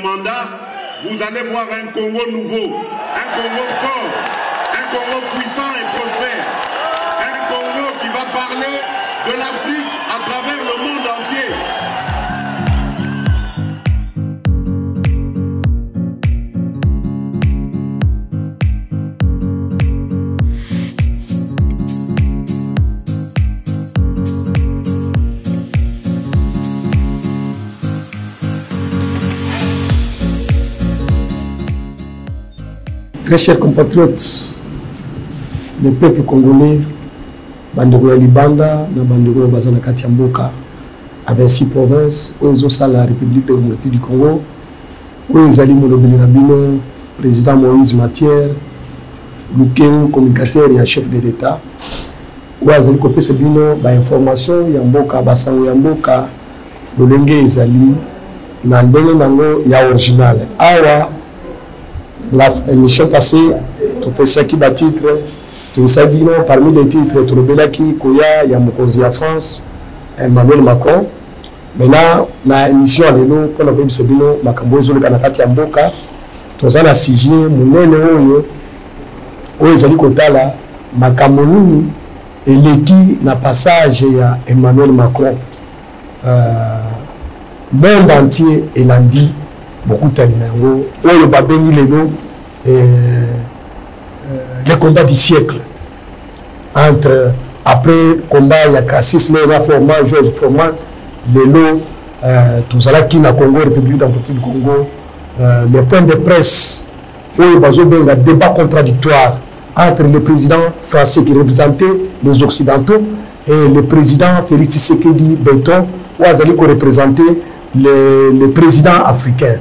mandat, vous allez voir un Congo nouveau, un Congo fort, un Congo puissant et prospère, un Congo qui va parler de l'Afrique à travers le monde entier. Très chers compatriotes, le peuple congolais, Bandeko ya Libanda, na Bandeko ya Bazana Katiamboka, à 26 provinces, où ils ont ça la République démocratique du Congo, où ils allaient Molobeli Nabino, président Moïse Matière, Luken, communicateur et chef de l'État, où ils allaient copier ce bino, information, Yamboka, Basango Yamboka, Lolenge Ezali, Nandenge Nango, ya original. Awa, l'émission passée, tu peux savoir qui bat titre, tu sais bien parmi les titres, tu sais qui Koya, Yamokozi à France, Emmanuel Macron. Maintenant, dans l'émission, pour la première semaine, Makambo Zolo Kanakati Amboka, tu as la signé, Mounene Oyo, Oezali Kotala, Makamonini, et l'équipe na passage à Emmanuel Macron. Monde entier, et l'a dit. Beaucoup de numéros, le babeni les combats du siècle. Entre, après combat, il y a Cassis, Léva Forman, Georges Forman, Lélo, tout ça là qui n'a Congo, République démocratique du Congo, les points de presse, où il y a un débat contradictoire entre le président français qui représentait les Occidentaux et le président Félix Tshisekedi Béton, où il a représenté le président africain.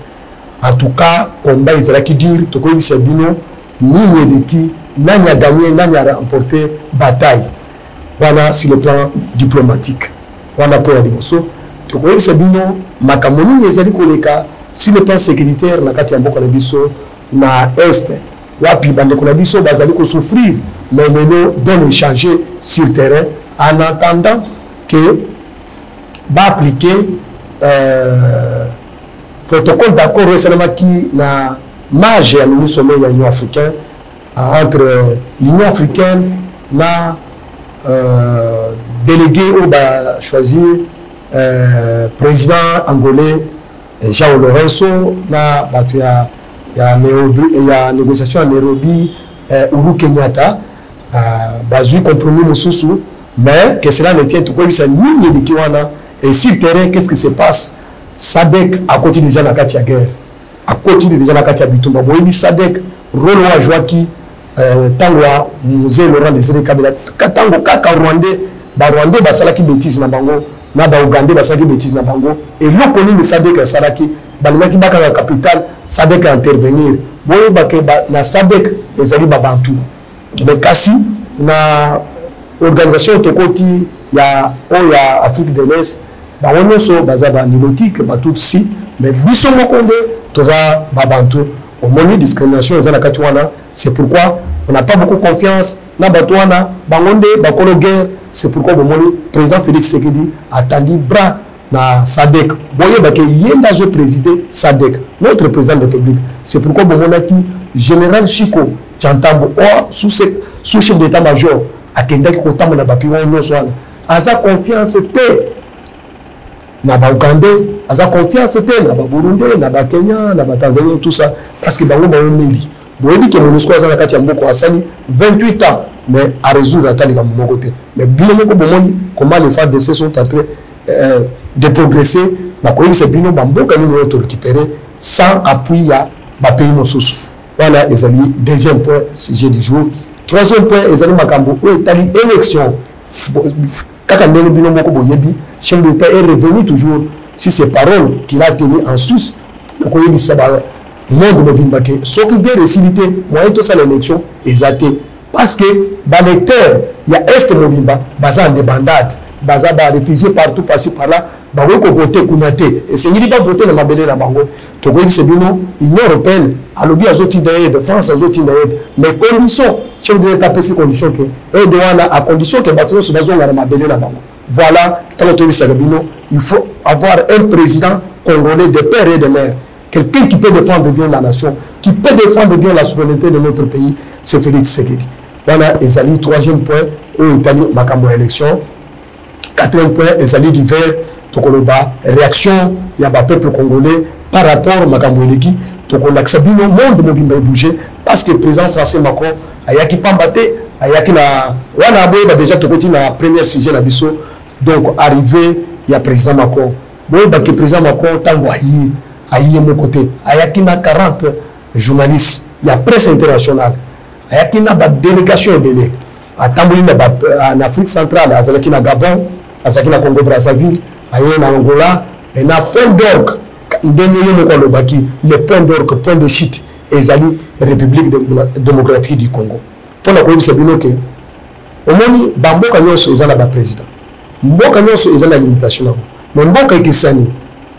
En tout cas, combat Israël qui dit, tout comme c'est bino, ni de qui, n'a gagné, n'a remporté bataille. Voilà sur le plan diplomatique. Voilà pour y so. Tout comme c'est bino, makamoni Israël koleka, sur le plan sécuritaire, na kati amboko na biso, na est, wapi bande ko na biso bazali ko souffrir, mais nous donne échanger sur le terrain en attendant que va appliquer protocole d'accord récemment qui n'a marge à l'Union sommet de l'Union africaine entre l'Union africaine n'a délégué ou bah choisir président angolais Jean Lorenzo n'a battu il y a négociation à Nairobi Uhuru Kenyatta basé compromis mususu mais que cela ne tient tout comme ça ni de kiwana et sur le terrain qu'est-ce qui se passe. Sadek a continué déjà la Katia guerre, a continué déjà la Katia Bitumba. Boyebi Sadek, rôle à Joaki, Tangwa, Musée Laurent Désiré Kabila, Katango, Kaka Rwandais, Rwandais, Basalaki bêtise na bango, na Ougandais, Basalaki bêtise na bango, et l'eau connue de Sadek à Saraki, Balimaki Baka la capitale, Sadek a intervenir. Boyebi na Sadek, les alliés Babantou. Mais Kassi, na organisation Tokoti, il y a Afrique de l'Est. On so bazaba nilotique tout si mais biso mokonde toza babantu au moment discrimination ezana katwana c'est pourquoi on n'a pas beaucoup confiance na batwana bangonde bakolo guerre c'est pourquoi le président Félix Tshisekedi a tendu bras na Sadek boye bake yenda je présider Sadek notre président de la République c'est pourquoi qui général Chiko Chantambo sous chef d'état-major akendaki kotambo na bapiwa nyoswana aza confiance te na ba Ougandais, aza confiance te na ba Burundi, na ba Kenya, na ba Tanzanie tout ça parce que bango ba omeli. Boyebi ke MONUSCO aza na kati ya mboko asali 28 ans mais à résoudre atali ka moko te. Mais bien moko bomoni comment les FARDC sont en train de progresser na koyebi se bino ba mboka ni auto récupérer sans appui ya ba pays mosusu. Voilà ezali deuxième point sujet du jour. Troisième point ezali makambo o etali élection. Kaka ndenge bino moko boyebi chef d'État est revenu toujours sur ces paroles qu'il a tenues en Suisse pour koyebi sabara monde mobimba ke soki de récilité moyen to ça l'élection exacté parce que ba lecteur il y a est mobimba baza en débandade baza ba réfugiés partout passé par là ba ko voter kunate et c'est ni pas voter na mabele na bango to koyebi c'est bino Union européenne alobi azoti de France azoti d'aide mais conditions chef d'État peut ces conditions que et doit à condition que bâtiment se basons na mabele na bango. Voilà, il faut avoir un président congolais de père et de mère quelqu'un qui peut défendre bien la nation, qui peut défendre bien la souveraineté de notre pays, c'est Félix Tshisekedi. Voilà, Ezali, troisième point, où Italie, Makambo élection. Quatrième point, Ezali d'hiver, Tokoloba, réaction, il y a un peuple congolais par rapport à Makambo Eleki, Tokoloba, Sabino, monde mobile bouger, parce que le président français Macron, Ayaki Pambate, Ayaki na, Wana Aboye, déjà Tokoti na première sujet la biso, donc arrivé, il y a président Macron. Bon, le président Macron, tango aïe mon côté, Ayaki na 40 journalistes, il y a presse internationale, Ayaki na délégation de à Tambouli en Afrique centrale, à Zalaki na Gabon, à Zalaki na Congo Brazzaville, à Angola, et na point d'orgue, le point d'orgue, point de chute, et Zali, République démocratique du Congo. Pour la Colombie, c'est bien que au moins, Bamboka Nyonso est un président. Mboka Nyonso est une limitation. Mais Mboka Ikesani,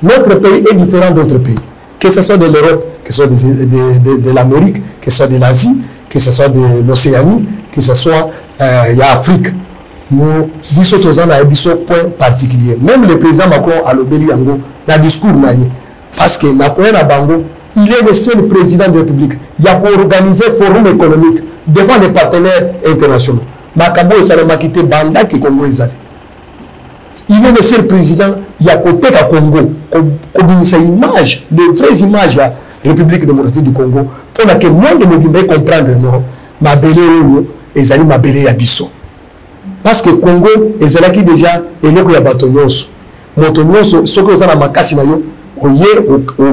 notre pays est différent d'autres pays. Que ce soit de l'Europe, que ce soit de l'Amérique, que ce soit de l'Asie, que ce soit de l'Océanie, que ce soit l'Afrique. Nous disons un point particulier. Même le président Macron a l'obéli dans le discours. Parce que Macron à Bango, il est le seul président de la République. Il a organisé un forum économique devant les partenaires internationaux. Macabo et Salama quitté Banda qui Congo est. Il est le seul président, il y a côté à Congo, comme sa image, les vraies images de la République démocratique du Congo, pour laquelle le monde ne peut comprendre, non, ma belle et Zali ma belle Abisso. Parce que Congo, et Zalaki déjà, et là, il y a Batonyos. Motonyoso, ce que vous avez à Makasi, au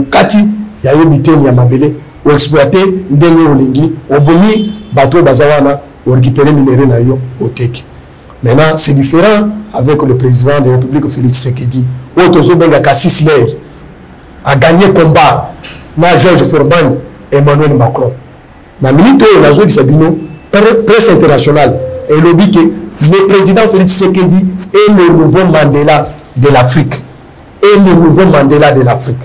Kati, il y a eu Bité, il y a Mabele, au exploité, Ndenge Olingi, au Boni, Bateau Bazawana, au récupérer minéraux Nayo, au Tek. Maintenant, c'est différent avec le président de la République, Félix Tshisekedi. Otozo Benga Kassis Ley a gagné combat, na Georges Forban, Emmanuel Macron. La minute où la zone qui s'abîme, presse internationale, et le dit que le président Félix Tshisekedi est le nouveau Mandela de l'Afrique. Et le nouveau Mandela de l'Afrique.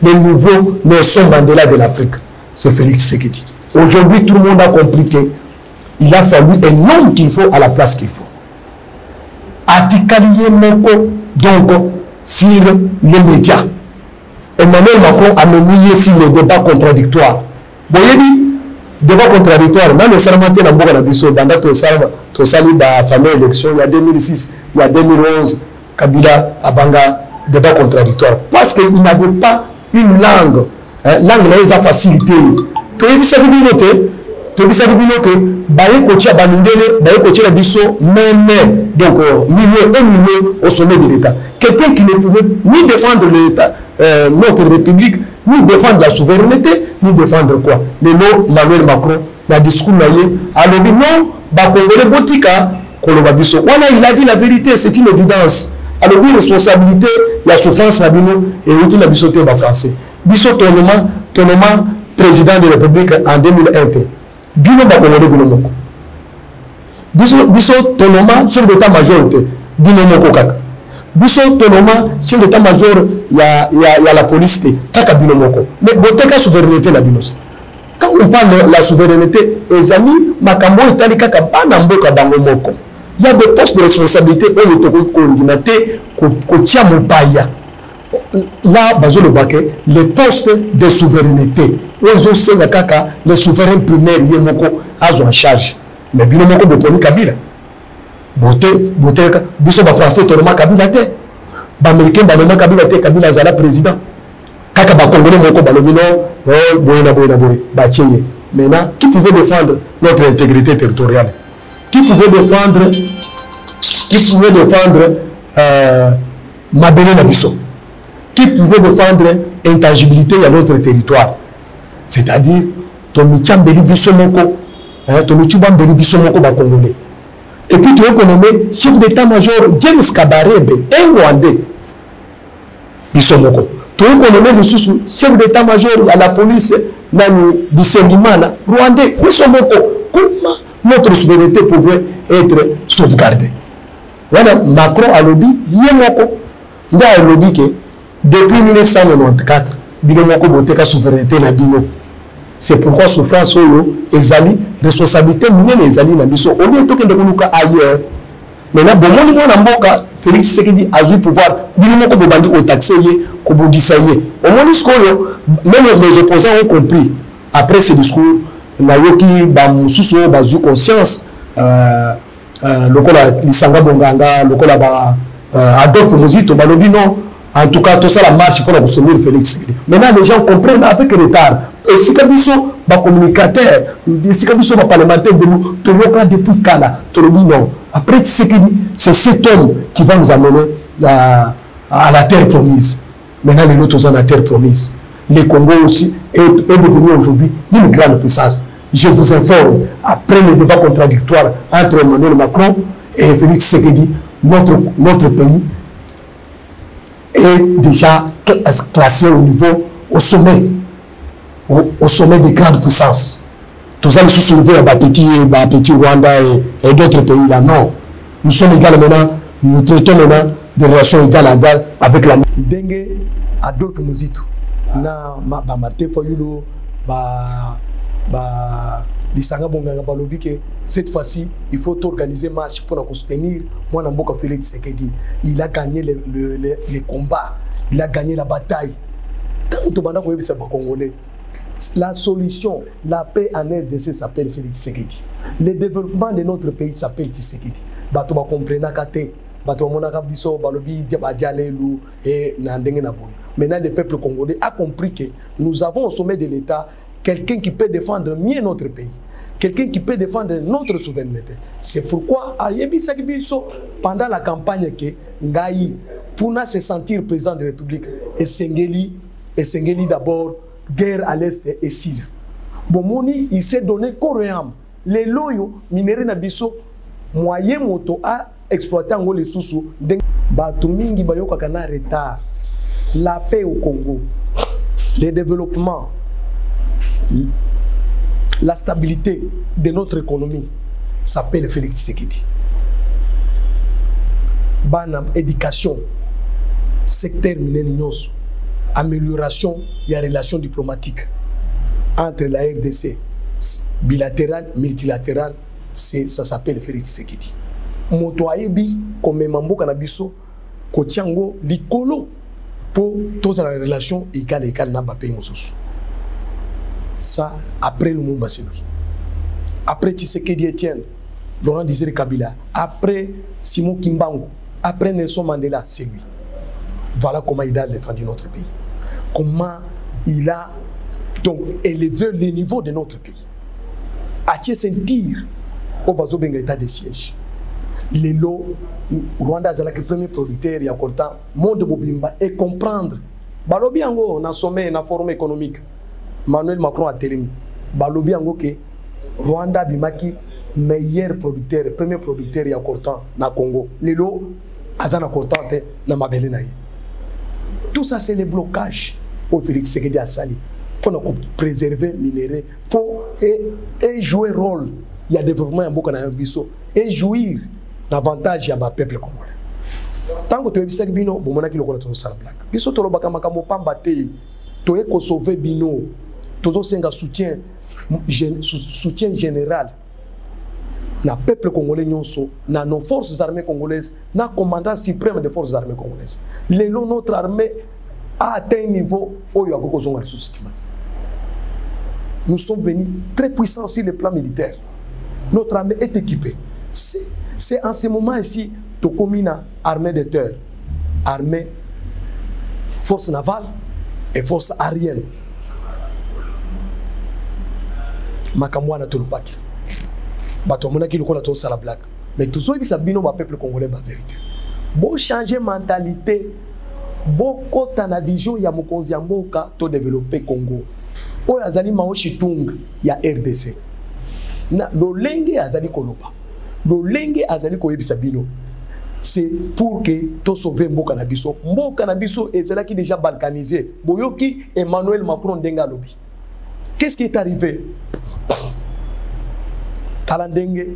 Le nouveau Nelson Mandela de l'Afrique. C'est Félix Tshisekedi. Aujourd'hui, tout le monde a compris qu'il a fallu un homme qu'il faut à la place qu'il faut. Atikaliye Moko, donc, sur les médias. Emmanuel Macron a mené sur le débat contradictoire. Vous voyez, débat contradictoire, même le sermenté dans Boga Nabiso, dans notre sali la fameuse élection, il y a 2006, il y a 2011, Kabila, Abanga, débat contradictoire. Parce qu'il n'avait pas une langue. Langue, là, ils ont facilité. Tu as vu ça, tu as vu ça, que Baye Kotia Banindele, Baye Kotia Nabiso, mais, donc, milieu au sommet de l'État. Quelqu'un qui ne pouvait ni défendre l'État, notre République, ni défendre la souveraineté, ni défendre quoi. Le nom Emmanuel Macron, le discours naïe, alors non, Bakongole Botika, Kolobabiso. Voilà, il a dit la vérité, c'est une évidence. Alors, oui, responsabilité, il y a souffrance à Bino et outil la bisoté français. Biso tonement président de la République en 2001. Bino Bakongole Bino Moko. Biso tonement chef d'état-major, Bino Moko Kaka. Biso tonement chef d'état-major, il y a la police, Kaka Bino Moko. Mais Boteka souveraineté la Binos. Quand on parle de la souveraineté, les amis, Makambo Itali Kaka Banamboka Bango Moko. Il y a des postes de responsabilité où il faut coordonner, qu'on Mopaya. Là, les postes de souveraineté. Où ils ont fait Kaka, les souverains primaires, ils ont en charge. Mais Bino Moko Boponi Kabila. Boté, Biso Français, Toroma Kabila Té. Américain, Banoma Kabila Té, Kabila Zala président. Kaka Bakongole Moko Balomino, Boyna, Bacheye. Maintenant, qui pouvait défendre notre intégrité territoriale? Qui pouvait défendre Mabele Nabiso? Qui pouvait défendre l'intangibilité à notre territoire? C'est-à-dire, Tomicham Beli Bisomoko, Tomichubam Beli Bisomoko Bakongole. Et puis, tu es nommé chef d'état-major James Kabarebe, un Rwandais. Bisomoko. Tu es nommé le chef d'état-major à la police, Nani Bisengimana, Rwandais. Bisomoko. Comment notre souveraineté pouvait être sauvegardée? Voilà, Macron a lobby, Yemoko. Il a lobby que depuis 1994, Binomoko Boteka souveraineté na Bino. C'est pourquoi souffrance Oyo, Ezali, responsabilité minée Ezali Nabiso. Au lieu de tout que ailleurs. Maintenant, bon, mon Namboka, Félix Tshisekedi a eu pouvoir, Binomoko Bobandi au taxé, Kobongisaye. Au moins, même les opposants ont compris. Après ce discours, Nayoki, Bamoussou, Bazou, conscience, Lokola, Lisanga Bonganga, Lokola, Adolphe Mozito, Balobi, non. En tout cas, tout ça, la marche pour la soutenir Félix. Maintenant, les gens comprennent avec retard. Et si Kabiso, ma communicateur, si Kabiso, ma parlementaire, de nous, tout le monde depuis Kala, tout le monde, non. Après, c'est cet homme qui va nous amener à la terre promise. Maintenant, les autres sont à la terre promise. Le Congo aussi est devenu aujourd'hui une grande puissance. Je vous informe, après le débat contradictoire entre Emmanuel Macron et Félix Tshisekedi, notre pays est déjà classé au sommet des grandes puissances. Tous allez se soulever à petit Rwanda et d'autres pays là. Non. Nous sommes égaux maintenant, nous traitons maintenant des relations égales à égales avec la Dengue Adolphe Mozito. Na Martin Fayulu, Lisanga Bonganga balobi que cette fois-ci, il faut organiser marche pour nous soutenir. Moi, Namboka Félix Tshisekedi, il a gagné les combats, il a gagné la bataille. La solution, la paix en RDC s'appelle Félix Tshisekedi. Le développement de notre pays s'appelle Tshisekedi. Bato ba comprendre kate, bato monaka biso balobi diabadialelu et nandenge na boy. Maintenant, le peuple congolais a compris que nous avons au sommet de l'État quelqu'un qui peut défendre mieux notre pays, quelqu'un qui peut défendre notre souveraineté. C'est pourquoi, pendant la campagne que Ngaï, pour se sentir président de la République, et Sengeli d'abord, guerre à l'Est et Sire. Bomoni, il s'est donné corps et âme. Les loyaux, minéraux Nabiso, moyen moto à exploiter en les sous-sous. Batumingi Bayoka Kana retard. La paix au Congo, le développement, la stabilité de notre économie s'appelle Félix Tshisekedi. Banam, éducation, secteur milléniaux, amélioration des relations diplomatiques entre la RDC, bilatérale, multilatérale, ça s'appelle Félix Tshisekedi. Motoayebi, comme Mambo Kanabiso, Kotiango, Likolo, pour toutes les relations égales dans le pays. Ça, après le monde, c'est lui. Après Tshisekedi Etienne, Laurent Désiré Kabila, après Simon Kimbangu, après Nelson Mandela, c'est lui. Voilà comment il a défendu notre pays. Comment il a donc élevé le niveau de notre pays. A-t-il sentir au bazo benga état de siège. Les lots, Rwanda est le premier producteur, il y a longtemps, monde Bobimba, et comprendre. Balobi Ango, on a sommet, on a forum économique. Emmanuel Macron a terminé. Balobi Ango que Rwanda Bimaki, meilleur producteur, premier producteur, il y a longtemps, na Congo. Les lots, Azana Kortan, na Mabelenaï. Tout ça, c'est les blocages pour Félix Tshisekedi à Sali, pour nous préserver les minéraux, pour et jouer rôle. Il y a développement en beaucoup dans biso et jouir l'avantage à peuple congolais. Tant que tu es bisek bino, bon monaki lokola to sala black. Biso to lobaka makambo pamba te, to e ko sauver bino, tozo senga soutien général. Na peuple congolais nyonso, na nos forces armées congolaises, na commandant suprême des forces armées congolaises. Notre armée a atteint un niveau où il y a beaucoup de sous-estimation. Nous sommes venus très puissants sur le plan militaire. Notre armée est équipée. C'est en ce moment ici, Tokomina, armée de terre, armée, force navale et force aérienne. Makamwana Tolopaki. Batomona qui le connaît tous à la blague. Mais tout ça, il s'habille au peuple congolais, la vérité. Bon changer mentalité, bon côté na vision, il y a mon konziamboka, to développer Congo. O azali maoshitung, il y a RDC. Na lolenge azali koloba. Lolenge azali koyebisa bino. C'est pour que to sauver mboka na biso. Mboka na biso ezala qui déjà balkanisé. Boyoki Emmanuel Macron denga lobi. Qu'est-ce qui est arrivé? Talandenge,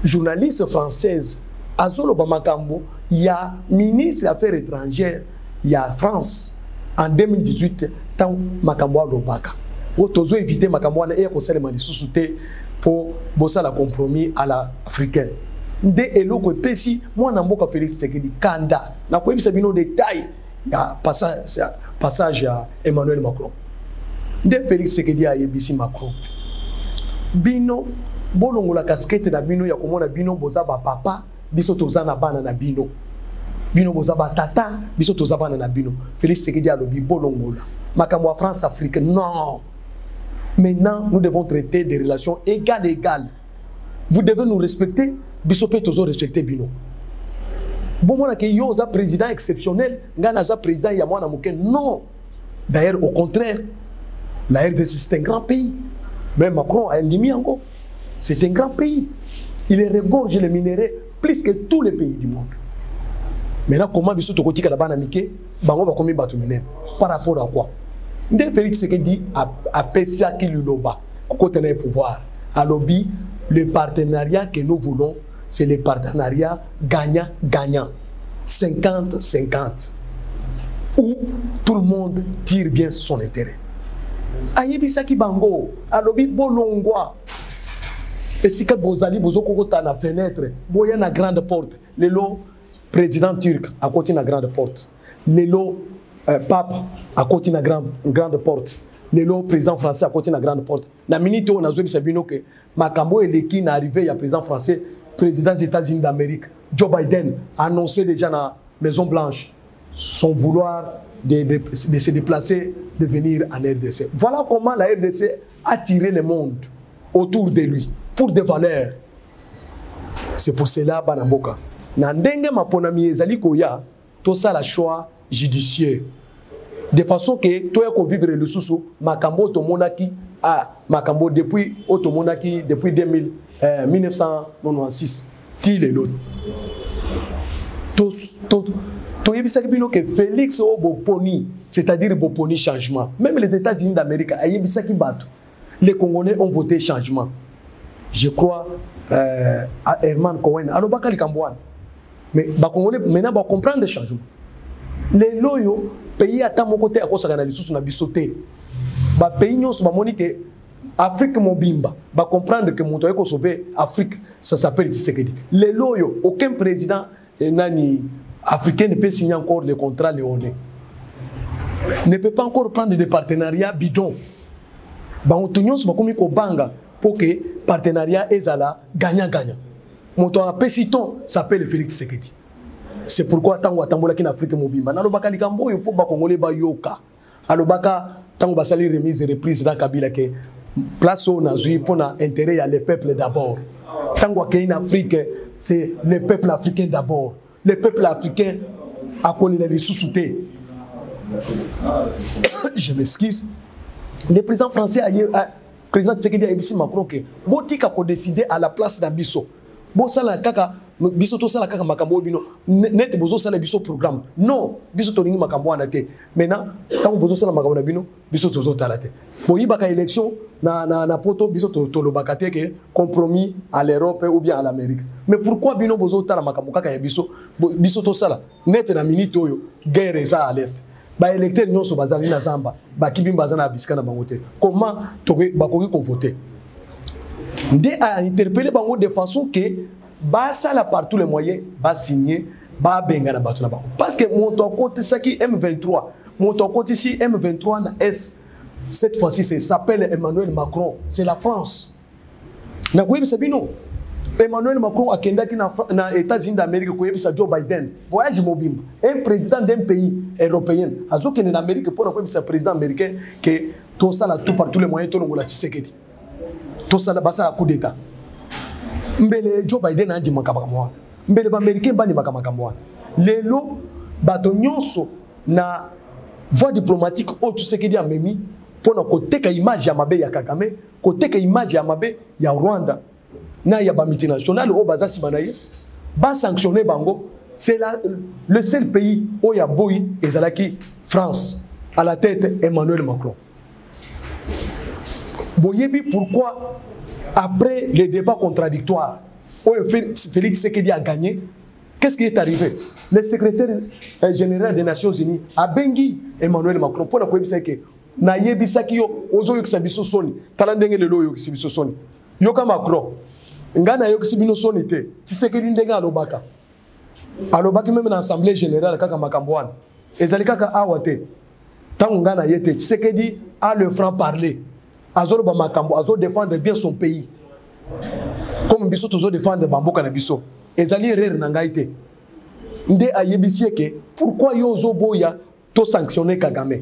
journaliste française, Azolo Bamakambo, il y a ministre des Affaires étrangères, il y a France, en 2018, tant Makambo Lobaka. Pour toujours éviter Makambo et conseiller de sous-souté pour bosser la compromis à l'africaine. Dès eloko pesi, moi Namboka Félix Tshisekedi Kanda, na quoi ça bino détail, il y a passage passage à Emmanuel Macron. De Félix Sekedi a yebisi Macron. Bino, bolongo la casquette na bino ya komona bino boza ba papa, biso toza na bana na bino. Bino boza ba tata, biso toza bana na bino. Félix Sekedi a lobi bolongo la. Makambo France Afrique, non. Maintenant, nous devons traiter des relations égales. Vous devez nous respecter, biso pe tozo respecter bino. Bon, moi, il y a un président exceptionnel, il y a un président qui est non. D'ailleurs, au contraire, la RDC, c'est un grand pays. Même Macron a un ennemi encore. C'est un grand pays. Il regorge les minéraux plus que tous les pays du monde. Maintenant, comment il faut que la banamike, bango va combien battu minéraux. Par rapport à quoi? Dès Félix Sekedi a Pessia qui lui loba, côté le pouvoir, à lobby, le partenariat que nous voulons. C'est le partenariat gagnant-gagnant. 50-50. Où tout le monde tire bien son intérêt. Ayebisaki bango, alobi bolongwa. Et si que bozali bozokota na fenêtre, boya na grande porte. Lelo président turc à côté na grande porte. Lelo pape à côté na grande porte. Lelo président français à côté na grande porte. Na minute on a joué sabino que makambo eleki na arrivé ya président français. Président des États-Unis d'Amérique, Joe Biden, a annoncé déjà dans la Maison Blanche son vouloir de se déplacer, de venir en RDC. Voilà comment la RDC a tiré le monde autour de lui, pour des valeurs. C'est pour cela, Banamboka. Nandenge maponami ezali koya, tout ça la choix judiciaire. De façon que toi ko vivre le sous makambo to monaki a makambo depuis 1996 ti le lot. To yebisaki bino que Félix Oboponi, c'est-à-dire Boponi changement. Même les États-Unis d'Amérique a yebisaki bato. Les Congolais ont voté changement. Je crois à Herman Cohen, à l'Obakali Kambouane. Mais les Congolais maintenant vont comprendre les changements. Les loyaux pays à mon côté à cause de la sous na bisoté. Ba pays nyos ba monite Afrique mobimba ba comprendre que mon toyeko sauver Afrique ça s'appelle Tshisekedi. Les loyaux aucun président nani africain ne peut signer encore le contrat léonais. Ne peut pas encore prendre des partenariats bidons. Ba nyos ba komi ko banga pour que partenariat ezala gagnant-gagnant. Mon toy péciton s'appelle Félix Tshisekedi. C'est pourquoi tango atambola ki na Afrique mobimba na lobaka likambo yo po ba congolais ba yoka alobaka tango basali remise et reprise dans Kabila ke place au nazui pour na intérêt à le peuple d'abord. Tango ke en Afrique c'est le peuple africain d'abord. Le peuple africain a connu les sous-soutés. Je m'excuse. Le président français a président Tshisekedi a ebisi Macron que botika ko décider à la place d'Abisso. Bon ça la kaka biso to sala kaka makambo bino net bozo sala biso programme non biso to ningi makambo anate maintenant tant bozo sala makambo na bino biso tozo talate bo yibaka élection na poto biso to lo bakate ke compromis à l'Europe ou bien à l'Amérique. Mais pourquoi bino bozo tala makambo kaka ya biso to sala net na minute oyo guerre za à l'est ba électeur nyonso bazali na zamba ba kibimba za na bisika na bangote comment to bakoki ko voter ndé a interpellé bango de façon que ba sala par tous les moyens ba signer ba benga na batu na bango parce que mon côté ça qui M23 mon côté ici M23 na S cette fois-ci ça s'appelle Emmanuel Macron c'est la France na koyebi sabino Emmanuel Macron a kendaki na États-Unis d'Amérique koyebi sa Joe Biden voyage mobimba un président d'un pays européen azoki en Amérique pour koyebi sa président américain que tout ça là tout par tous les moyens to longola Tshisekedi tout ça là ba ça coup d'état mbele Joe Biden andi makamwa mbele ba américain bani makamwa lelo bato nyonso na voie diplomatique o Tshisekedi amemi pona koteka image ya mabe ya Kagame koteka image ya mabe ya Rwanda na ya ba multinational o bazasi banaye ba sanctionner bango c'est le seul pays où il y a boy ezalaki France à la tête Emmanuel Macron. Boyebi pourquoi après les débats contradictoires, où Félix Tshisekedi a gagné, qu'est-ce qui est arrivé? Le secrétaire général des Nations Unies a bengi Emmanuel Macron pour la première que na yebisaki yo ozo yokisabiso soni talandenge lelo yokisabiso soni yoka Macron ngana yokisibino soni te Tshisekedi ndenga alobaki même dans l'assemblée générale kaka makambwana ezali kaka awate Tant qu'on a été, Tshisekedi a le franc-parler. Azoro Bamakambo, Azoro défendre bien son pays. Comme Bisso toujours défendre Bambo Kanabiso. Ezali Rer Nangaïte. Nde Ayebisiye ke, pourquoi Yozo Boya to sanctionner Kagame?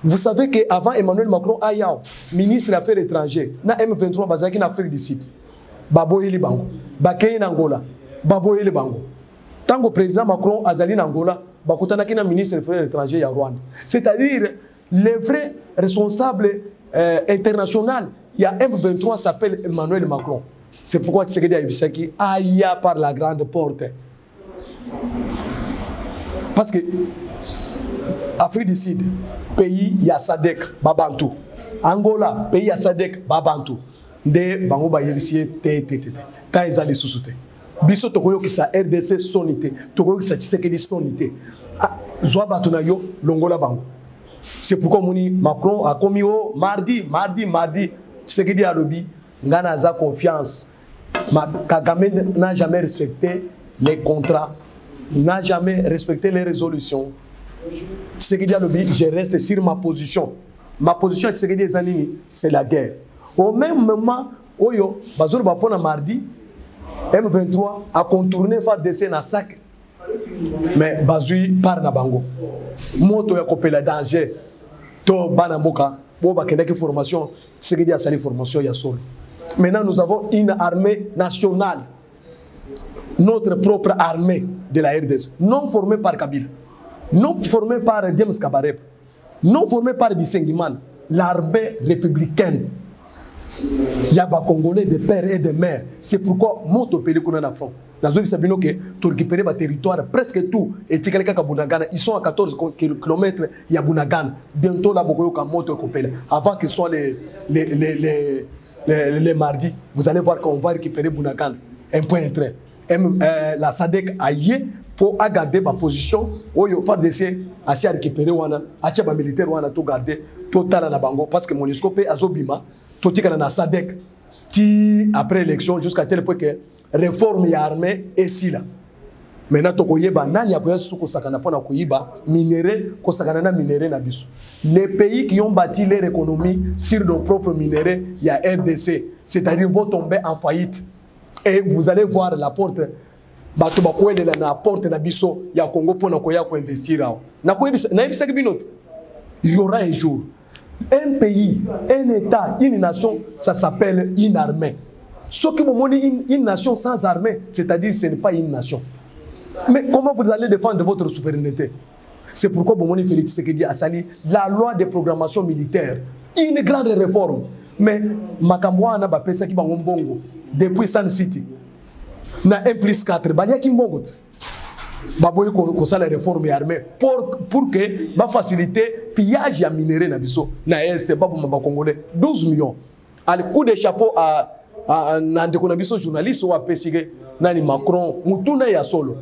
Vous savez qu'avant Emmanuel Macron, Ayao, ministre des Affaires étrangères, na M23 Bazaki en Afrique du Sud. Babo Eli Bango. Bakei Nangola. Babo Eli Bango. Tant que le président Macron Azali Nangola, Bakotana qui est ministre des Affaires étrangères à Rwanda. C'est-à-dire, les vrais responsables internationaux, il y a M23 s'appelle Emmanuel Macron. C'est pourquoi Tshisekedi Ayebisaki aïe par la grande porte. Parce que Afrique du Sud, pays il y a Sadek, Babantu. Angola, pays il y a Sadek, Babantu. De Bango Bayebisiye te. Quand ils allaient sous-souter. Biso tokoyo ki sa RDC sonité, tokoyo ki sa Tshisekedi sonité. Zwa batunayo longola bango. C'est pourquoi Mouni Macron a commis au mardi. Tshisekedi a lobby, ngana za confiance. Kagame n'a jamais respecté les contrats, n'a jamais respecté les résolutions. Tshisekedi a lobby, je reste sur ma position. Ma position à Tshisekedi Zanini, c'est la guerre. Au même moment, Oyo, Bazour Bapona mardi, M23 a contourné FARDC na sac. Mais Bazoui par na bango. Moto ya kopela danger. To banamboka, bo bakenda ki formation, Tshisekedi a sali formation ya sol. Maintenant nous avons une armée nationale. Notre propre armée de la RDC, non formée par Kabila, non formée par James Kabareb, non formée par Bisengiman, l'armée républicaine. Il y a des Congolais de père et de mère. C'est pourquoi mon pays qu'on a en front. Dans le Sabino que tu récupères le territoire presque tout et tu quelqu'un à Bunagana. Ils sont à 14 km. Il y a Bunagana. Bientôt là, beaucoup de moto copel. Avant qu'ils soient les mardis, vous allez voir qu'on va récupérer Bunagana. Un point trait. La SADC a yé pour garder ma position. Où il faut d'essayer à se récupérer wana, à se militaire wana tout garder total na bango parce que mon escope azobima. Tout na SADC qui après l'élection jusqu'à tel point que réforme y armée et si là maintenant to koyeba nani akoya suko sakana pona koyiba minéraux ko sakana na minéraux na biso. Les pays qui ont bâti leur économie sur nos propres minéraux, il y a RDC, c'est-à-dire vont tomber en faillite et vous allez voir la porte bato bakwele na porte na biso ya Congo pona koya ko investir là na koyebisa na yebisa ke binote il y aura un jour un pays, un État, une nation, ça s'appelle une armée. Ce que vous montrez une nation sans armée, c'est-à-dire ce n'est pas une nation. Mais comment vous allez défendre votre souveraineté? C'est pourquoi vous montrez Félix Tshisekedi a sali la loi de programmation militaire, une grande réforme. Mais Makambouana ba pesa ki bango mbongo depuis Sun City. Na 1+4, balia ki mbongo. Baboye ko sala réforme armée pour que ba faciliter pillage ya minéraux na biso na est babu maba congolais 12 millions al coup de chapeau à ndeko na biso journaliste ou apesige nani Macron mutuna ya solo.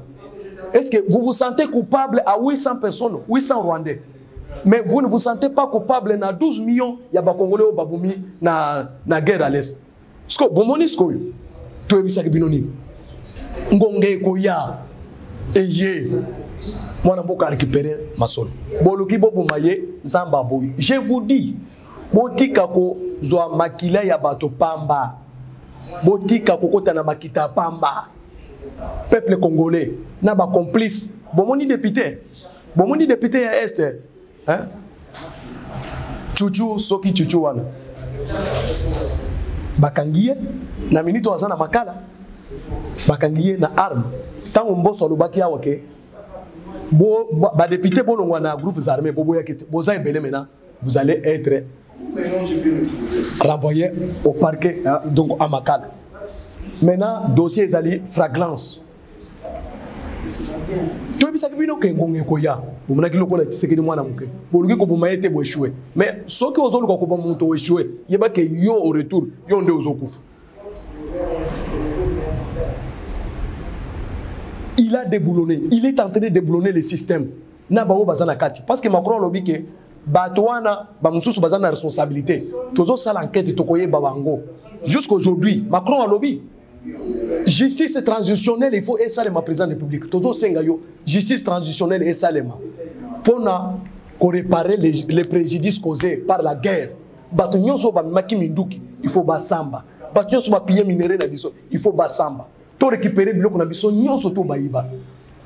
Est-ce que vous vous sentez coupable à 800 personnes 800 Rwandais mais vous ne vous sentez pas coupable na 12 millions ya ba congolais au babumi na guerre à l'est parce que bomoni sko to ebisa ke binoni ngonge ko ya eye mwana mboka récupérer masolo boluki bobo maye zamba boy. Je vous dis botika ko zwa makila ya bato pamba botika ko kota na makita pamba peuple congolais na ba complice bomoni député ya est hein chuchu soki chuchu wana bakangiye na minito azana makala bakangiye na arme tango mboso lobaki awa ke ba député bolongwa na groupes armés bobo yakete boza ebele maintenant vous allez être renvoyé au parquet hein, donc à Makala. Maintenant dossier ezali flagrance to bisa kibino ke ngonge ko ya bomona kiloko la Tshisekedi mwana muke boluki ko bomayete bo échouer mais soki ozoluka ko bomuntu échouer yeba ke yo au retour yo nde ozokufa. Il a déboulonné, il est en train de déboulonner le système. Parce que Macron lobby que Batouana, Bamususu bazana responsabilité. Tozo sal enquête tokoye babango. Jusqu'aujourd'hui, Macron a lobby. Justice transitionnelle, il faut et ça le président de la République. Tozo sengayo, justice transitionnelle et ça le ma. Pona qu'on réparer les préjudices causés par la guerre. Bato nyonso ba maki minduki, il faut basamba. Bato nyonso ba piller minéraux na biso, il faut basamba. To récupérer biloko na biso nyonso to bayiba.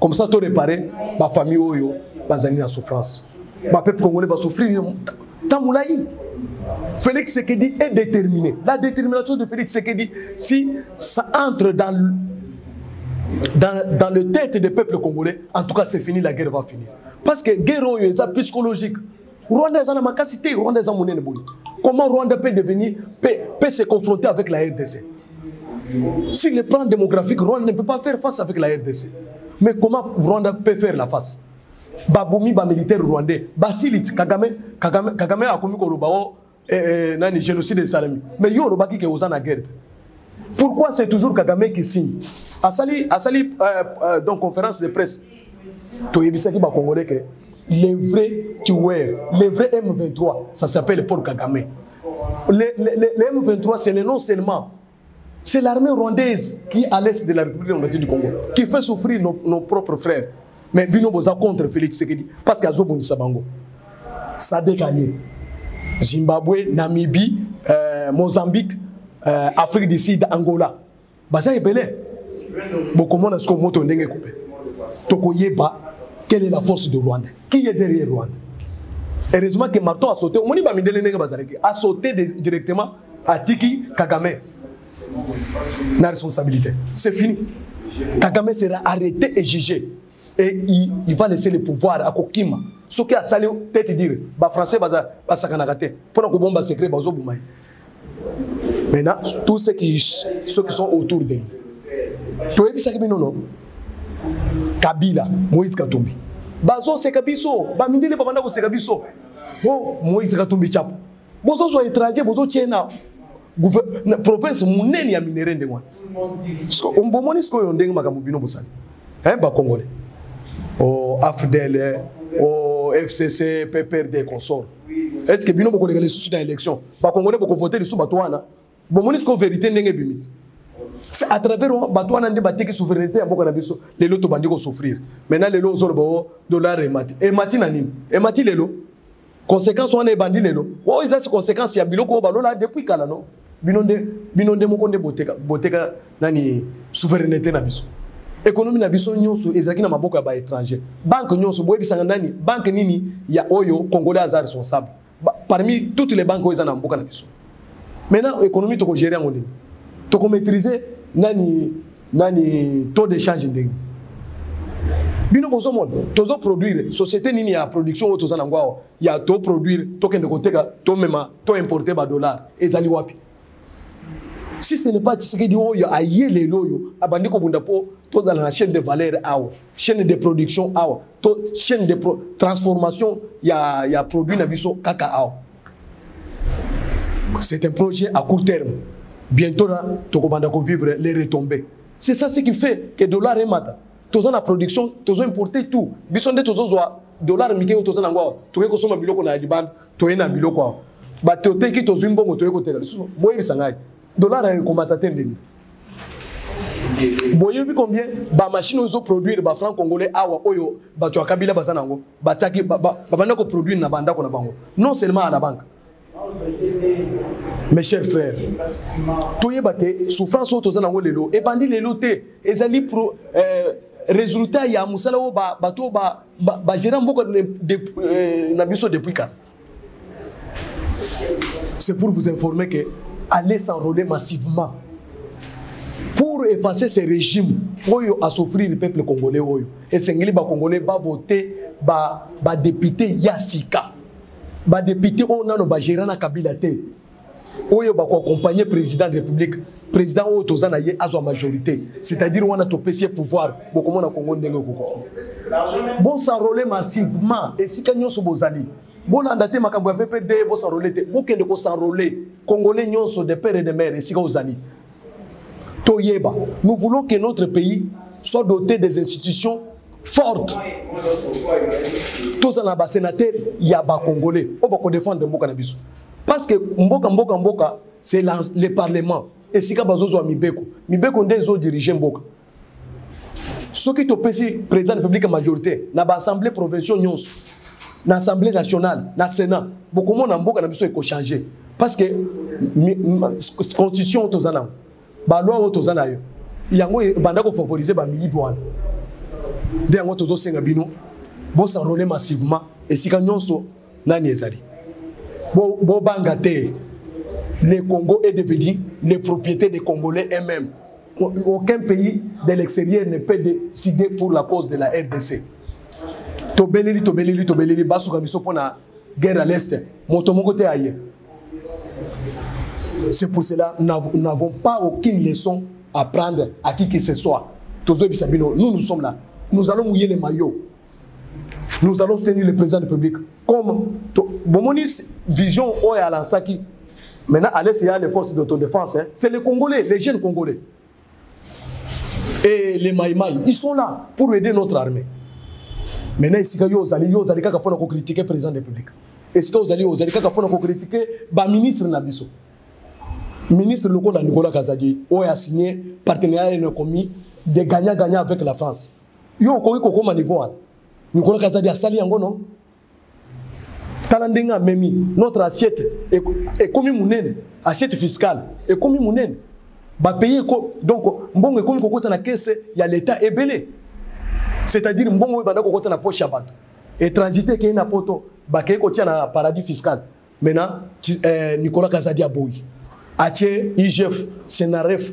Comme ça to réparer ba famille oyo bazali na souffrance. Ba peuple congolais va souffrir tamoulaï. Félix Tshisekedi est déterminé. La détermination de Félix Tshisekedi, si ça entre dans le tête des peuples congolais, en tout cas c'est fini, la guerre va finir. Parce que la guerre est psychologique. Rwanda est en capacité, Rwanda est en monnaie. Comment Rwanda peut se confronter avec la RDC? Si le plan démographique, Rwanda ne peut pas faire face avec la RDC. Mais comment Rwanda peut faire la face? Baboumi, ba militaire rwandais, Basilit, Kagame a commis le génocide de Salami. Mais il y a qui est aux guerre. Pourquoi c'est toujours Kagame qui signe? À Sali, donc conférence de presse, Congolais que les vrais tueurs, les vrais M23, ça s'appelle Paul Kagame. Les M23, c'est le nom seulement. C'est l'armée rwandaise qui est à l'est de la République démocratique du Congo, qui fait souffrir nos propres frères. Mais Bino Boza contre Félix Tshisekedi, parce qu'il y a Zobondi Sabango. Ça décaillé. Zimbabwe, Namibie, Mozambique, Afrique du Sud, Angola. Baza est belé. Beaucoup de monde a ce qu'on monte en dengue coupé. Tokoyeba, quelle est la force de Rwanda? Qui est derrière Rwanda? Heureusement que Marton a sauté. Moni Bamidele Nenge Bazareki a sauté directement à Tiki Kagame. La responsabilité. C'est fini. Kagame sera arrêté et jugé. Et il va laisser le pouvoir à Kokima. Ce qui a salé tête dire, les Français vont s'accanater. Pour que bombe secret, bazo boumaï. Maintenant, tous ceux qui sont autour de lui. Tu as vu ça que non? Kabila, Moïse Katumbi. Bazo c'est Kabiso, Bamindele Babanda c'est Kabiso. Oh, Moïse Katumbi Chap. Bozo soit étranger, bozo tiena. Province muneni ya minéraux de moi. On bomoni ce qu'on dengue makamubino bosani. Hein, ba Congolais. Au AFDL, au FCC, PPRD, consorts. Est-ce que Bino Boko les soucis dans l'élection? Ba Congolais Boko voter les sous Batouana. Bomoni ce qu'on vérité n'est bimit. C'est à travers Batouana de bâtir souveraineté à Boko Nabiso, les lots bandi vont souffrir. Maintenant les lots ont dollar et mati. Et mati nanim. Et mati les lots. Conséquences on est bandi les lots. Oh ils ont ces conséquences il y a biloko balola depuis kala non. Binonde mokonde boteka nani souveraineté nabiso. Économie nabiso nyonso ezaki na maboko ya ba étranger. Banque nyonso boyebisanga nani banque nini ya oyo Congolais aza responsable. Parmi toutes les banques oyo na mboka nabiso. Maintenant économie to ko gérer ngoni. To ko maîtriser nani taux d'échange ndenge. Bino bozo monde tozo produire société nini ya production oyo toza na ngwao ya to produire to kende koteka to mema to importer ba dollar ezali wapi? Si ce n'est pas ce qui dit oh aïe les loyo abandi ko bunda po to dans la chaîne de valeur awa chaîne de production awa to chaîne de transformation ya produit na biso kaka awa. C'est un projet à court terme. Bientôt là to ko banda ko vivre les retombées. C'est ça ce qui fait que dollar est mata. Tozo na production tozo importer tout. Biso nde tozo zwa dollar mike tozo na ngwa to ko soma biloko na liban to ena biloko ba to te ki tozo mbongo to ko tela biso boye bisangai. Dollar est comme à t'atteindre. Boyez vu combien ba machine ozo produire ba franc congolais awa oyo ba to akabila bazanango ba taki ba banda ko produire na banda ko na bango non seulement à la banque. Mes chers frères, toye bate souffrance auto zanango lelo e bandi lelo te ezali pro résultat ya musala o ba to ba gérer mboko de na biso depuis quand. C'est pour vous informer que allez s'enrôler massivement pour effacer ces régimes oyo à souffrir le peuple congolais oyo et sengeli ba congolais ba voter ba député yasika ba député on a no ba gérer na Kabila te oyo ba ko accompagner président de la République président oyo tozana ye azo majorité c'est-à-dire on a to PC pouvoir bokomo na Congo ndenge kokoko bon s'enrôler massivement et si kanyo so bozali bon andate makambo ya PPD bo s'enrôler te bokende ko s'enrôler congolais nyonso de père et de mère et si ozali toyeba nous voulons que notre pays soit doté des institutions fortes tous en ba sénateur ya ba congolais o ba ko défendre mboka na biso parce que mboka c'est le parlement et si ka bazozo mibeko ndezo diriger mboka ce qui to pesi président de la République majorité na ba assemblée provinciale nyonso na Assemblée nationale, na Sénat, beaucoup de gens ont besoin de changer. Parce que la constitution est la loi est là. Il y a des gens qui favorisent les militaires. Des gens qui ont s'enrôler massivement. Et si nous sommes le Congo est devenu les propriétés des Congolais eux-mêmes. Aucun pays de l'extérieur ne peut décider pour la cause de la RDC. Tobeleli, Basuka biso pour la guerre à l'Est. Motomokote ailleurs. C'est pour cela que nous n'avons pas aucune leçon à prendre à qui que ce soit. Nous sommes là. Nous allons mouiller les maillots. Nous allons soutenir le président de la République. Comme Bomonis vision Oya Lansaki. Maintenant, à l'Est, il y a les forces d'autodéfense. C'est les Congolais, les jeunes Congolais. Et les Maïmaï, ils sont là pour aider notre armée. Maintenant, ici, vous allez critiquer le président de la République. Est-ce que vous allez critiquer le ministre Nabiso? Le ministre Nicolas Kazadi a signé partenariat commis de gagnant-gagnant avec la France. Yo ko niveau Nicolas Kazadi a sali yango non? Talandenga memi notre assiette est comme monnaie, assiette fiscale est comme monnaie. Ba payer donc mbongo est comme kokota na caisse ya l'état ebelé. C'est-à-dire mbongo banda kokota na poche ya bato. Étrangité qui est na poto ba ke ko tia na paradis fiscal. Maintenant Nicolas Kazadi a boui. Atie IGF, Senaref,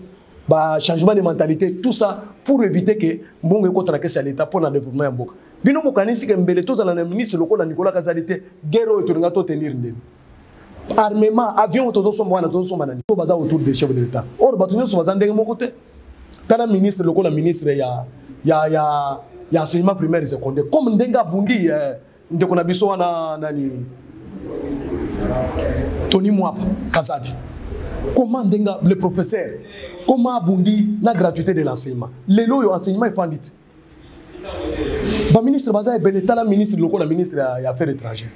bah changement de mentalité, tout ça pour éviter que mbongo kokota na caisse ya l'état pour le développement ya mboka. Bino mokanisi ke mbele to za na ministre lokola Nicolas Kazadi te guerre to nga to tenir ndeni. Armement, avion, tout ça, tout bazar autour des chefs de l'État. Or, batunyo so bazar ndenge moko te. Tana ministre loko la ministre ya enseignement primaire et secondaire. Comme ndenga bundi ndeko na biso wana nani Tony Mwapa Kazadi. Comment ndenga le professeur, comment bundi la gratuité de l'enseignement. Lelo yo enseignement est fandit. Ba ministre bazar ben tala ministre loko la ministre ya affaires étrangères.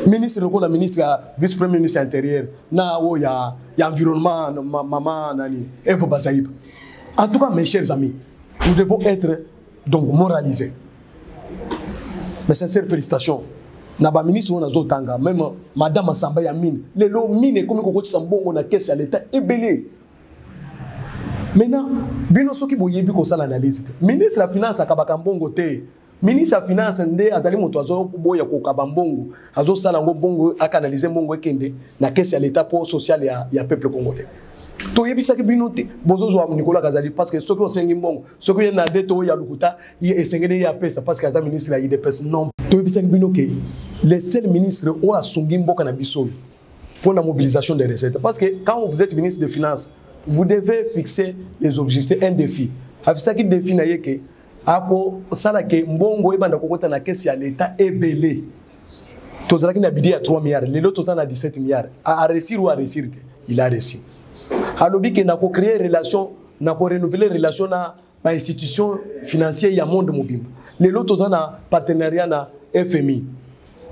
Ministre le ministre vice-premier ministre intérieur na o ya environnement maman nani Evo Bazaïb. En tout cas mes chers amis, nous devons être donc moralisés. Mes sincères félicitations. Na ba ministre on azotanga même madame Samba ya mine. Les lo mine comme ko koti sambongo na caisse à l'état ebelé. Maintenant bino soki boyebi ko sala analyse. Ministre la finance akabaka mbongo te. Ministre des Finances ndé azali moto azo boya ko kabambongo azo sala ngo bongo akanaliser mbongo ekende na caisse ya l'état pour social ya peuple congolais. To yebisa ke binote bozozo wa Nicolas Kazadi parce que soki osengi mbongo soki ya na deto ya lukuta ye esengene ya pesa parce que azali ministre ya IDPS non. To yebisa ke binoke les seuls ministres o asongi mboka na biso pour la mobilisation des recettes parce que quand vous êtes ministre des Finances vous devez fixer les objectifs un défi. Afisa ki défi na yeke ako sala ke mbongo ebanda kokota na caisse ya l'état ebelé tozalaki na bidé à 3 milliards lelo tozana 17 milliards a réussir ou a réussir il a réussi alobi ke na ko créer relation na ko renouveler relation na ba institution financière ya monde mobimba lelo tozana partenariat na FMI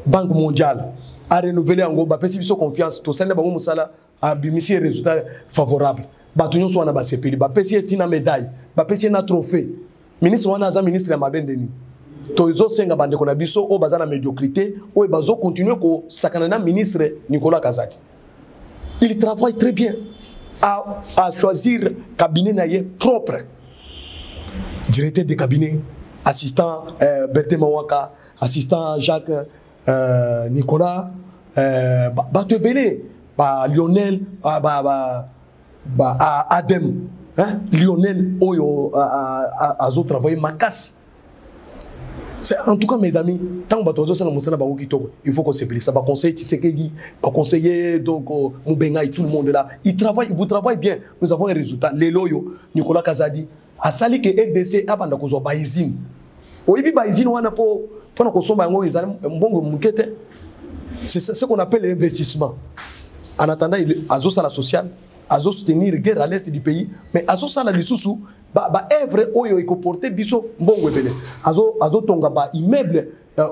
Banque mondiale a renouveler ngo ba pesi biso confiance to sala bango musala a bimisi résultat favorable ba tunyo so na ba sepeli ba pesi etina médaille ba pesi na trophée. Ministre wana za ministre ya mabendeni tozo senga bande kona biso o bazana médiocrité o bazo continuer ko sakana na ministre Nicolas Kazadi. Il travaille très bien à choisir cabinet naie propre. Directeur de cabinet, assistant Berthe Mawaka, assistant Jacques Nicolas Batebele, Lionel Adem. Hein? Lionel Oyo a travaillé Makassi. En tout cas, mes amis, tant que il faut qu'on se plisse. Ça va conseiller Tshisekedi, va conseiller donc Moubenga et tout le monde là. Vous travaillez bien. Nous avons un résultat. Les loyaux, Nicolas Kazadi, a sali que RDC a banda kozo baizine. Oibi baizine wana po na kosomba yango ezali mbongo mukete. C'est ce qu'on appelle l'investissement. En attendant, azo sala social. Azo soutenir guerre à l'est du pays mais azo sala lisusu ba œuvre oyo ekoporter biso mbongo ebele azo tonga ba immeuble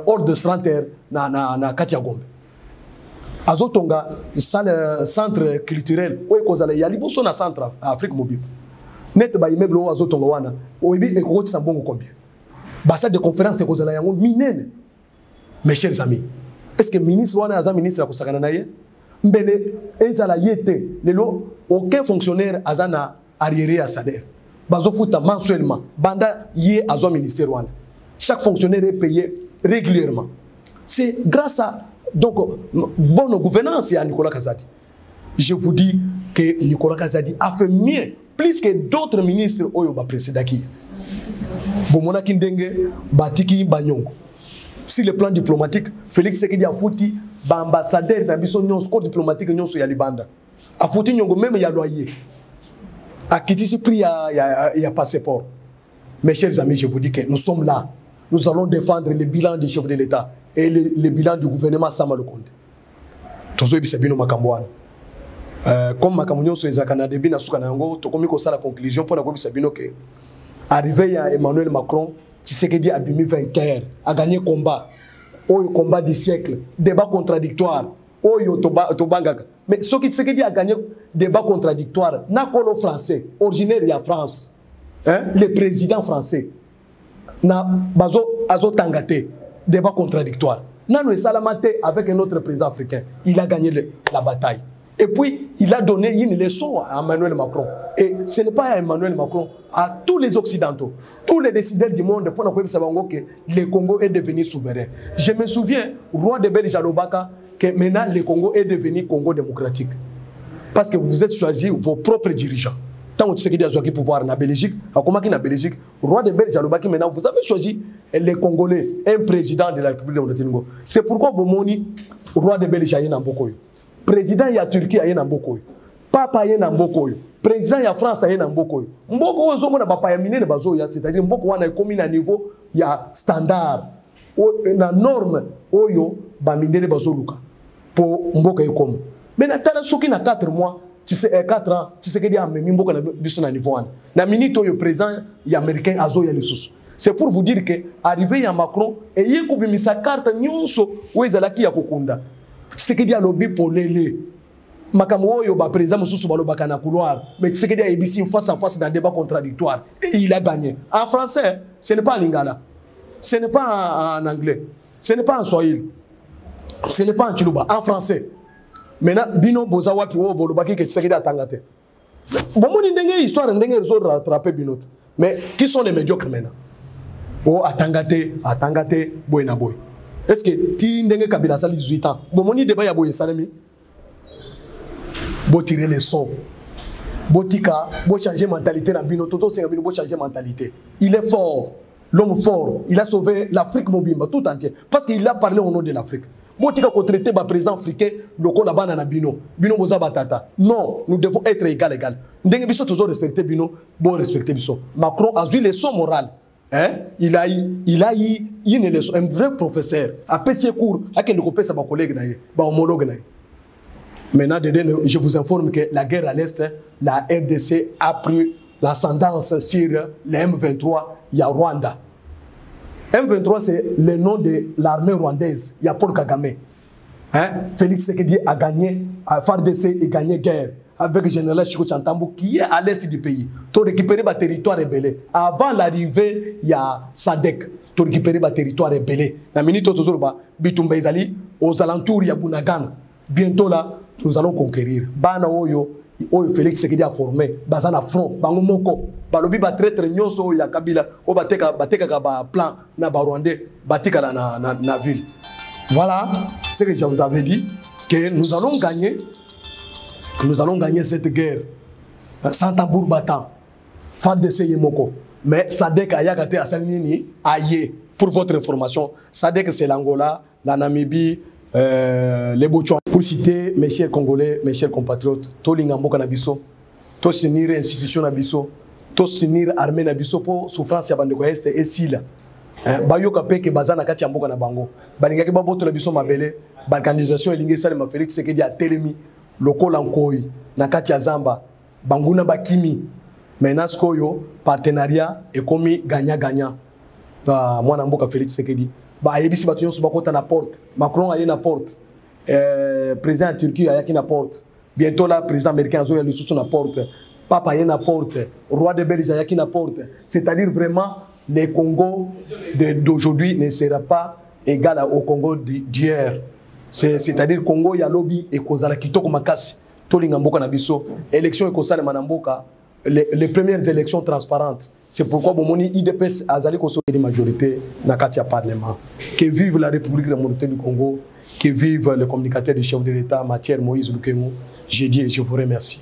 hors de Stranter na Katia Gombe azo tonga centre culturel oyo kozala ya liboso na centre Afrique mobile net ba immeuble oyo azo tonga wana oyebi ekokotisa mbongo combien ba salle de conférence kozala yango minene. Mes chers amis, Est-ce que ministre wana aza ministre ya kosakana na ye? Mbele ezala yete lelo aucun fonctionnaire aza na arriéré à salaire. Bazo futa mensuellement banda ye azo ministère wana. Chaque fonctionnaire est payé régulièrement. C'est grâce à donc bonne gouvernance à Nicolas Kazadi. Je vous dis que Nicolas Kazadi a fait mieux, plus que d'autres ministres oyo ba précédaki. Bomona kindenge batiki banyongo. Sur le plan diplomatique, Félix Tshisekedi a fouti ba ambassadeur na biso nyonso corps diplomatique nyonso ya Libanda. A fouti nyongo même ya loyer. A quitté ce prix ya passeport. Mes chers amis, je vous dis que nous sommes là. Nous allons défendre le bilan du chef de l'État et le bilan du gouvernement Sama Lukonde. Tozo bisabino makambwana. Comme makambo so ezakana debi na suka na yango to komi ko sala conclusion pour na ko bisabino que arrivé à Emmanuel Macron, Tshisekedi a bimi vainqueur, a gagné combat. Oyo combat du siècle, débat contradictoire. Oyo tobanga. Mais ce qui Tshisekedi a gagné débat contradictoire, na kolo français, originaire de France. Hein? Le président français. Na bazo azo tangate débat contradictoire. Nano Salamate avec un autre président africain, il a gagné la bataille. Et puis il a donné une leçon à Emmanuel Macron. Et ce n'est pas à Emmanuel Macron, à tous les occidentaux, tous les décideurs du monde pour que le Congo est devenu souverain. Je me souviens, roi de Belgique Jalobaka, que maintenant le Congo est devenu Congo démocratique. Parce que vous êtes choisi vos propres dirigeants. Tant que Tshisekedi a choisi pouvoir en Belgique, en Belgique, roi de Belgique Jalobaki, maintenant vous avez choisi les Congolais, un président de la République de Congo. C'est pourquoi Bomoni, roi de Belgique, a Bokoyo. Président de la Turquie, a Bokoyo. Papa a Bokoyo. Président de la France, a Bokoyo. Mboko Zomona Bapa Mine de Bazoya, c'est-à-dire Mboko Wana est commis à niveau, il y a standard, une norme, Oyo, Bamine de Bazoluka, pour Mboko Ekom. Mais na tala soki na 4 mois, tu sais 4 ans, tu sais que dia memi Mboko na biso na niveau wana. Na minute oyo président ya américain azo ya lisusu. C'est pour vous dire que arrivé à Macron et yé kubimisa carte nyonso wezalaki ya kokunda. C'est que dia lobby pour lele. Makambo oyo ba président mususu balobaka na couloir, mais c'est que dia ebisi face à face dans débat contradictoire et il a gagné. En français, ce n'est pas en lingala. Ce n'est pas en anglais. Ce n'est pas en swahili. Ce n'est pas en chiluba, en français. Maintenant, Bino Bozawa qui wo bolobaki que Tshisekedi atangate. Bon mon ndenge histoire ndenge résoudre rattraper Bino. Mais qui sont les médiocres maintenant? Oh atangate boy na boy. Est-ce que ti ndenge Kabila sali 18 ans? Bon mon débat ya boy salami. Bo tirer les sons. Botika, bo changer mentalité na Bino, toto c'est Bino bo changer mentalité. Il est fort. L'homme fort, il a sauvé l'Afrique mobimba tout entier parce qu'il a parlé au nom de l'Afrique. Botika ko traiter ba président africain loko la bana na Bino boza batata. Non, nous devons être égal. Ndenge biso toujours respecter Bino, bon respecter biso. Macron a eu leçon morale. Hein? Il a eu une leçon, un vrai professeur. A pété cours, a ken ko pesa ba collègue na ye, ba homologue na ye. Maintenant je vous informe que la guerre à l'est, la RDC a pris l'ascendance sur le M23, il y a Rwanda. M23, c'est le nom de l'armée rwandaise. Il y a Paul Kagame. Hein? Félix Tshisekedi a gagné, FARDC a gagné guerre avec le général Chiko Chantambo qui est à l'est du pays. Pour récupérer le territoire rebelle. Avant l'arrivée, il y a Sadek. Pour récupérer le territoire rebelle. La minute Bitumba Izali, aux alentours, il y a Bunagana. Bientôt là, nous allons conquérir. Bana Oyo, Félix Tshisekedi a formé. Bazana front, Bango Moko. Balobi ba traître nyonso ya Kabila o bateka ba plan na Rwandais batika na ville. Voilà ce que je vous avais dit que nous allons gagner cette guerre sans tambour battant. FARDC Yemoko. Mais Sadek ayakate asalini aye pour votre information. Sadek c'est l'Angola, la Namibie, les Botswana. Pour citer mes chers Congolais, mes chers compatriotes, to lingamboka na biso, to sinir institution na biso. To sinir armée na biso po souffrance ya bandeko est et sila bayoka peke bazana kati ya mboka na bango balingaki baboto na biso mabele balkanisation elingi sale ma Félix Tshisekedi a telemi lokola nkoi na kati ya Zamba banguna bakimi menace koyo partenariat ekomi gagnant mwana mboka Félix Tshisekedi ba ayebisi batu nyonso bakota na porte Macron aye na porte président de Turquie ayaki na porte bientôt là président américain azoya lisusu na porte Papa y na porte, roi de Belgique y na porte. C'est-à-dire vraiment, le Congo d'aujourd'hui ne sera pas égal au Congo d'hier. c'est-à-dire Congo ya lobby et kozala kitoko makasi tolinga mboka na biso élection ekosala manamboka les premières élections transparentes. C'est pourquoi bomoni IDPS azali ko des majorité na kati ya parlement. Que vive la République démocratique du Congo, que vive le communicateur du chef de l'État Mathieu Moïse Lukengo. J'ai dit et je vous remercie.